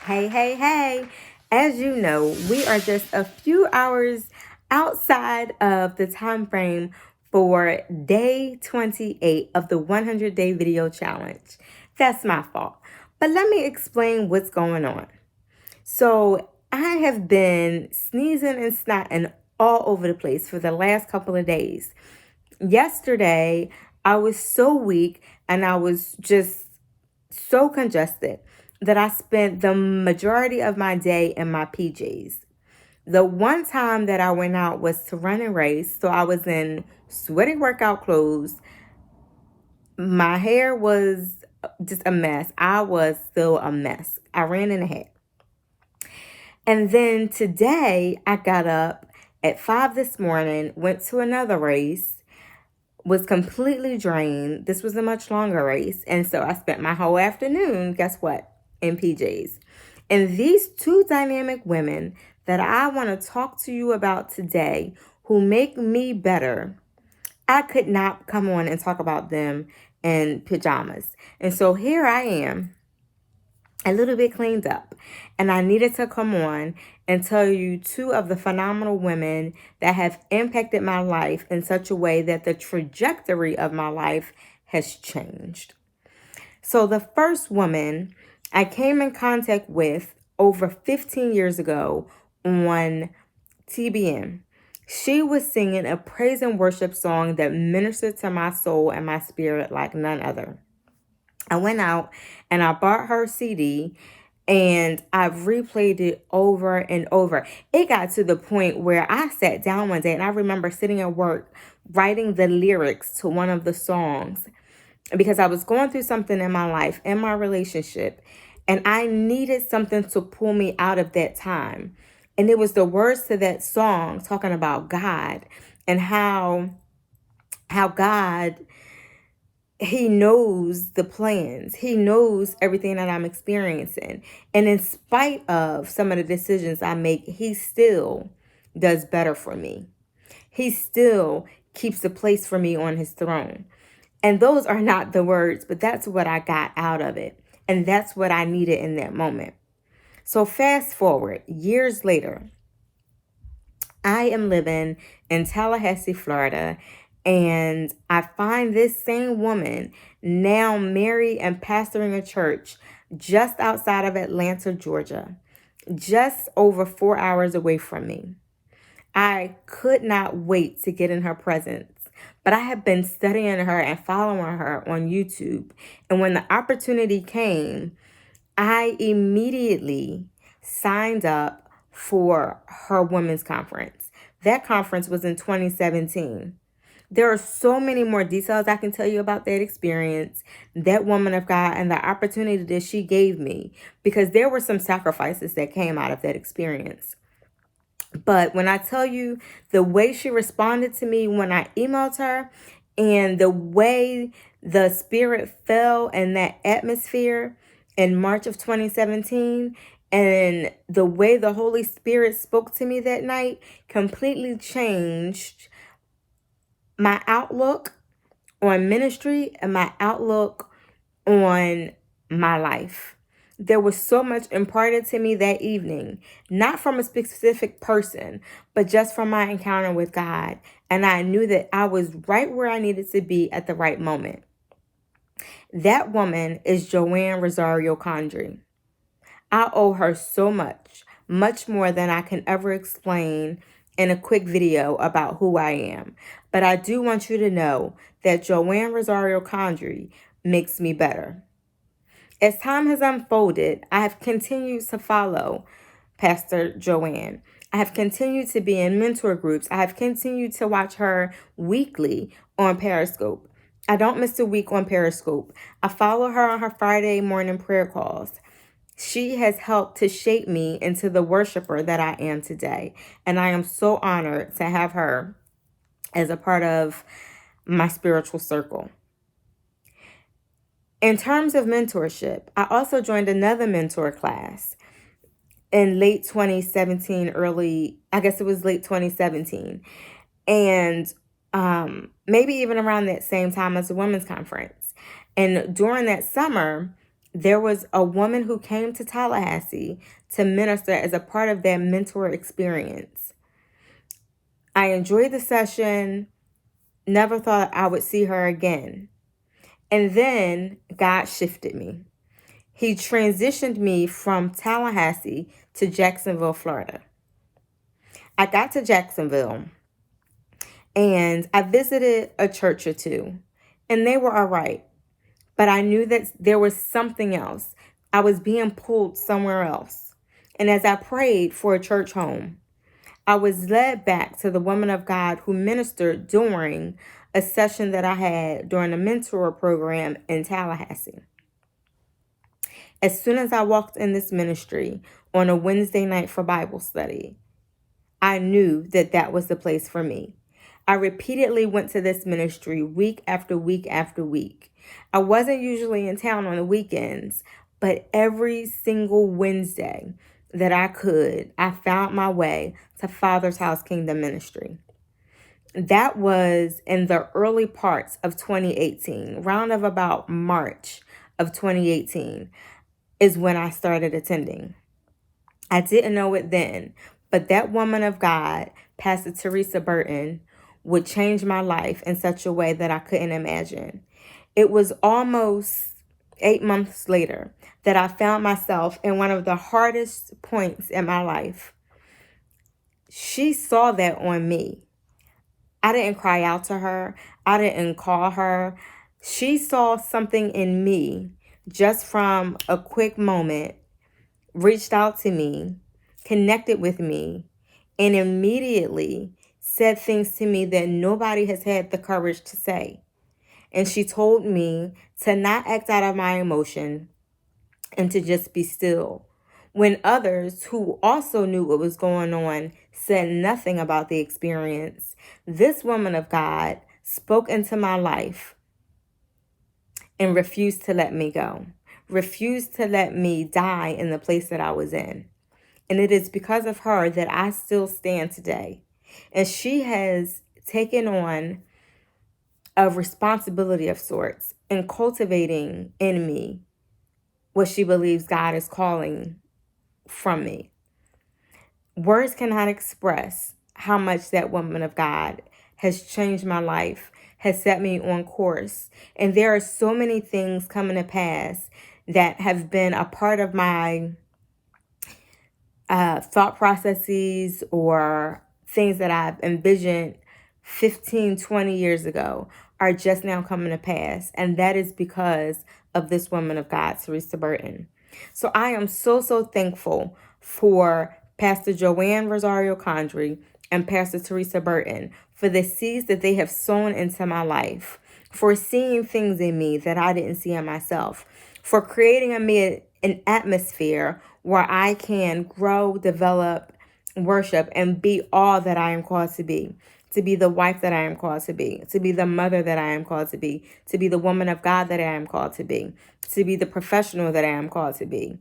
Hey, hey, hey. As you know, we are just a few hours outside of the time frame for day 28 of the 100-day video challenge. That's my fault. But let me explain what's going on. So, I have been sneezing and snotting all over the place for the last couple of days. Yesterday, I was so weak and I was just so congested that I spent the majority of my day in my PJs. The one time that I went out was to run a race, so I was in sweaty workout clothes. My hair was just a mess. I was still a mess. I ran in a hat. And then today I got up at 5 this morning, went to another race, was completely drained. This was a much longer race. And so I spent my whole afternoon, guess what? In PJs. And these two dynamic women that I want to talk to you about today who make me better, I could not come on and talk about them in pajamas. And so here I am, a little bit cleaned up. And I needed to come on and tell you two of the phenomenal women that have impacted my life in such a way that the trajectory of my life has changed. So the first woman I came in contact with over 15 years ago on TBN. She was singing a praise and worship song that ministered to my soul and my spirit like none other. I went out and I bought her CD and I've replayed it over and over. It got to the point where I sat down one day and I remember sitting at work writing the lyrics to one of the songs because I was going through something in my life, in my relationship, and I needed something to pull me out of that time. And it was the words to that song talking about God and how God, he knows the plans. He knows everything that I'm experiencing. And in spite of some of the decisions I make, he still does better for me. He still keeps a place for me on his throne. And those are not the words, but that's what I got out of it. And that's what I needed in that moment. So fast forward, years later, I am living in Tallahassee, Florida, and I find this same woman now married and pastoring a church just outside of Atlanta, Georgia, just over 4 hours away from me. I could not wait to get in her presence, but I have been studying her and following her on YouTube. And when the opportunity came, I immediately signed up for her women's conference. That conference was in 2017. There are so many more details I can tell you about that experience, that woman of God, and the opportunity that she gave me, because there were some sacrifices that came out of that experience. But when I tell you the way she responded to me when I emailed her and the way the spirit fell in that atmosphere in March of 2017 and the way the Holy Spirit spoke to me that night completely changed my outlook on ministry and my outlook on my life. There was so much imparted to me that evening, not from a specific person, but just from my encounter with God. And I knew that I was right where I needed to be at the right moment. That woman is Joanne Rosario Condry. I owe her so much, much more than I can ever explain in a quick video about who I am. But I do want you to know that Joanne Rosario Condry makes me better. As time has unfolded, I have continued to follow Pastor Joanne. I have continued to be in mentor groups. I have continued to watch her weekly on Periscope. I don't miss a week on Periscope. I follow her on her Friday morning prayer calls. She has helped to shape me into the worshiper that I am today. And I am so honored to have her as a part of my spiritual circle. In terms of mentorship, I also joined another mentor class in late 2017, I guess it was late 2017. And maybe even around that same time as the women's conference. And during that summer, there was a woman who came to Tallahassee to minister as a part of that mentor experience. I enjoyed the session, never thought I would see her again. And then God shifted me. He transitioned me from Tallahassee to Jacksonville, Florida. I got to Jacksonville and I visited a church or two, and they were all right. But I knew that there was something else. I was being pulled somewhere else. And as I prayed for a church home, I was led back to the woman of God who ministered during a session that I had during a mentor program in Tallahassee. As soon as I walked in this ministry on a Wednesday night for Bible study, I knew that that was the place for me. I repeatedly went to this ministry week after week after week. I wasn't usually in town on the weekends, but every single Wednesday that I could, I found my way to Father's House Kingdom Ministry. That was in the early parts of 2018, round of about March of 2018 is when I started attending. I didn't know it then, but that woman of God, Pastor Teresa Burton, would change my life in such a way that I couldn't imagine. It was almost 8 months later that I found myself in one of the hardest points in my life. She saw that on me. I didn't cry out to her. I didn't call her. She saw something in me just from a quick moment, reached out to me, connected with me, and immediately said things to me that nobody has had the courage to say. And she told me to not act out of my emotion and to just be still. When others who also knew what was going on said nothing about the experience, this woman of God spoke into my life and refused to let me go, refused to let me die in the place that I was in. And it is because of her that I still stand today. And she has taken on a responsibility of sorts in cultivating in me what she believes God is calling from me. Words cannot express how much that woman of God has changed my life, has set me on course. And there are so many things coming to pass that have been a part of my thought processes or things that I've envisioned 15, 20 years ago are just now coming to pass. And that is because of this woman of God, Teresa Burton. So I am so thankful for Pastor Joanne Rosario Condry and Pastor Teresa Burton for the seeds that they have sown into my life, for seeing things in me that I didn't see in myself, for creating an atmosphere where I can grow, develop, worship, and be all that I am called to be the wife that I am called to be the mother that I am called to be the woman of God that I am called to be the professional that I am called to be.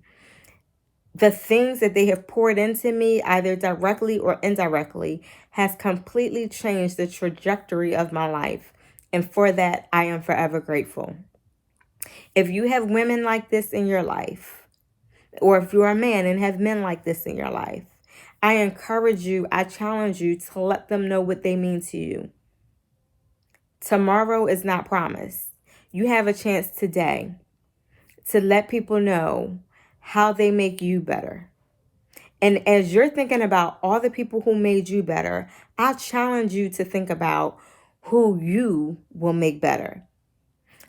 The things that they have poured into me, either directly or indirectly, has completely changed the trajectory of my life. And for that, I am forever grateful. If you have women like this in your life, or if you're a man and have men like this in your life, I encourage you, I challenge you to let them know what they mean to you. Tomorrow is not promised. You have a chance today to let people know how they make you better. And as you're thinking about all the people who made you better, I challenge you to think about who you will make better.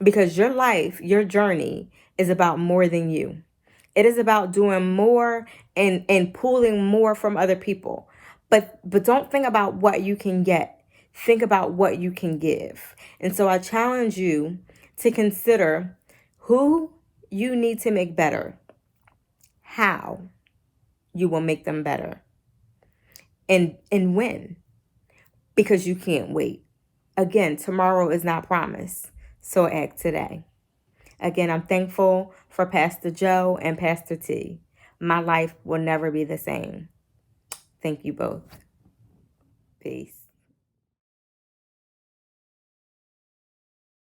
Because your life, your journey is about more than you. It is about doing more and pulling more from other people. But don't think about what you can get. Think about what you can give. And so I challenge you to consider who you need to make better, how you will make them better, and when, because you can't wait. Again, tomorrow is not promised, so act today. Again, I'm thankful for Pastor Joe and Pastor T. My life will never be the same. Thank you both. Peace.